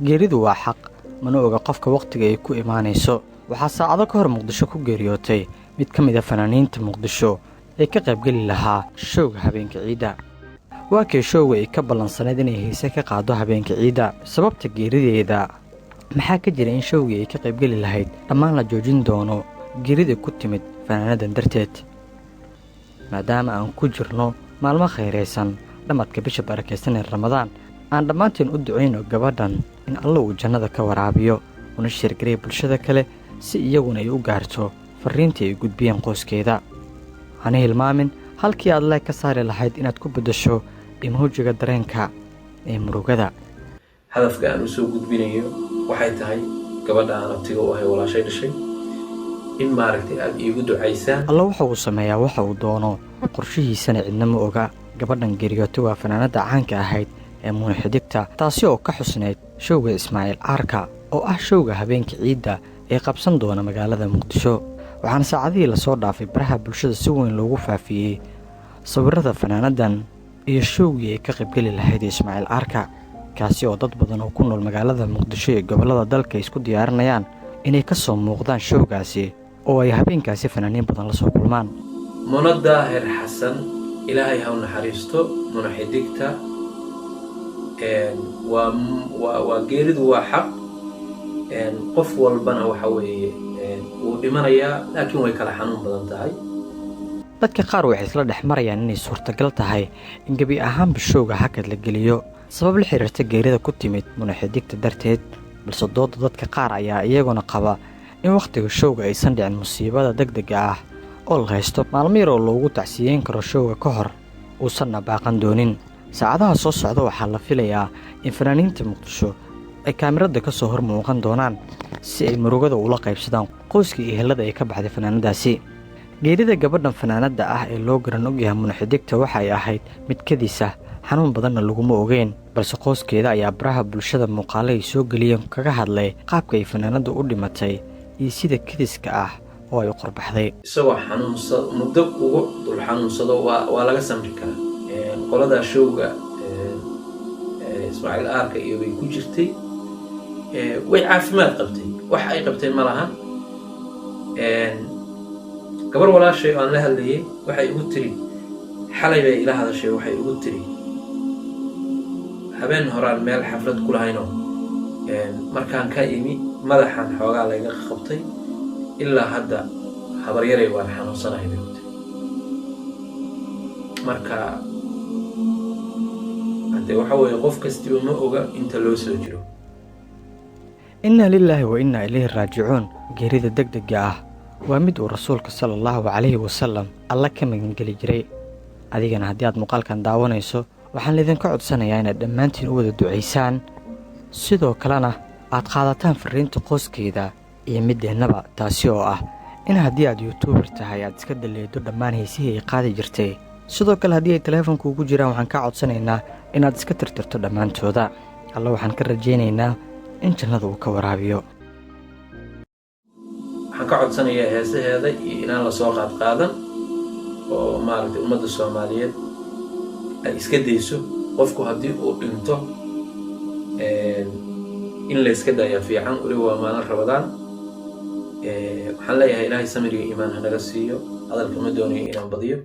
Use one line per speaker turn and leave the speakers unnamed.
geeridu waa xaq mana oga qofka waqtiga ay ku imaanayso waxaa saacado ka hor muqdisho ku geeriyootay mid ka mid ah fanaaniinta muqdisho ee ka qaybgeli lahaa showga habeenka ciida waa kee showga ay ka ballansaneed inay heese ka qaado habeenka ciida sababta geerideeda maxaa ka jira in showgii ay ka qaybgeli lahayd dhammaan la joojin doono geerida ku timid fanaanadan darteed maadaama aan ku jirno maalmo khayraysan dhamadka bisha barakaysan ee ramadaan aan dhammaanteen u ducayno gabadhan in alla uu jannada ka waraabiyo una sheergareey bulshada kale si iyaguna ay u gaarto farriintii ay gudbiyeen qoyskeeda hana hilmaamin halkii aad leeg ka saari lahayd inaad ku beddasho imoojiga dareenka ee murugada
hadafka aan u soo gudbinayo waxay tahay gabadha aan abtiga u ahay walaashay dhashay in maaragtay aad iigu ducaysaan
alla waxa uu sameeyaa waxa uu doono qorshihiisana cidna ma oga gabadhan geeriyootay waa fanaanadda caanka ahayd ee munaxidigta taasi oo ka xusnayd showga ismaaciil caarka oo ah showga habeenka ciidda ee qabsan doona magaalada muqdisho waxaana saacadihii lasoo dhaafay baraha bulshada si weyn loogu faafiyey sawirrada fanaanadan iyo showgii ay ka qaybgeli lahayd ismaaciil caarka kaasi oo dad badan oo ku nool magaalada muqdisho iyo gobollada dalka isku diyaarinayaan inay ka soo muuqdaan showgaasi oo ay habeenkaasi fanaaniin badan la soo kulmaan
muna daahir xasan ilaahay ha u naxariisto munaxidigta waa geeridu waa xaq qof walbana waxa weeye wuu dhimanayaa laakiin way kala xanuun badan tahay
dadka qaar waxay isla dhex marayaan inay suurtagal tahay in gebi ahaanba showga hakad la geliyo sabab la xiriirta geerida ku timid munaxidigta darteed balse dooda dadka qaar ayaa iyaguna qaba in wakhtiga showga aysan dhicin musiibada degdega ah oo la haysto maalmo yar oo loogu tacsiyeyn karo showga ka hor uusanna baaqan doonin saacadaha soo socda waxaa la filayaa in fanaaniinta muqdisho ay kaamirada ka soo hor muuqan doonaan si ay murugada ula qaybsadaan qoyskii iyo helada ay ka baxday fanaanadaasi geerida gabadhan fanaanadda ah ee loo garan ogyahay munaxidigta waxay ahayd mid kadiisa xanuun badanna laguma ogeyn balse qoyskeeda ayaa baraha bulshada muuqaale ay soo geliyeen kaga hadlay qaabka ay fanaanaddu u dhimatay iyo sida kadiska ah oo ay u qorbaxday
isagoo muddo ugu dul xanuunsado waa laga samri karaa qolada showga ismaaciil aarka iyo bay ku jirtay way caafimaad qabtay wax ay qabtay ma lahan gabar walaashay oo aan la hadlayay waxay igu tiri xalay bay ila hadashay waxay igu tiri habeen horaan meel xaflad ku lahayno markaan ka imi madaxan xoogaa layga qabtay ilaa hadda habaryaray waan xanuunsanahay bay tiri marka hadee waxa weeye qof kastiba ma oga inta loo soo jiro
inna lilaahi wa inna ilayhi raajicuun geerida degdega ah waa mid uu rasuulka sala allahu calayhi wasalam alla ka magangeli jiray adigana haddii aad muuqaalkan daawanayso waxaan laydinka codsanayaa inaad dhammaantiin u wada ducaysaan sidoo kalena aad qaadataan farriinta qoyskeeda iyo middeennaba taasi oo ah in haddii aad yuutuubar tahay aad iska daleedo dhammaan heysihii ay qaadi jirtay sidoo kale haddii ay teleefonka ugu jiraan waxaan kaa codsanaynaa inaad iska tirtirto dhammaantooda alla waxaan ka rajaynaynaa in jannada uu ka waraabiyo
waxaan ka codsanayaa heesaheeda iyo inaan lasoo qaadqaadan oo maaragtay ummadda soomaaliyeed ay iska dayso qofku haddii uu dhinto in la iska daayaa fiican weliba waa maalin rabadaan waxaan leeyahay ilaahay samiriga iimaan hanaga siiyo hadalka ma doonayo inaan badiyo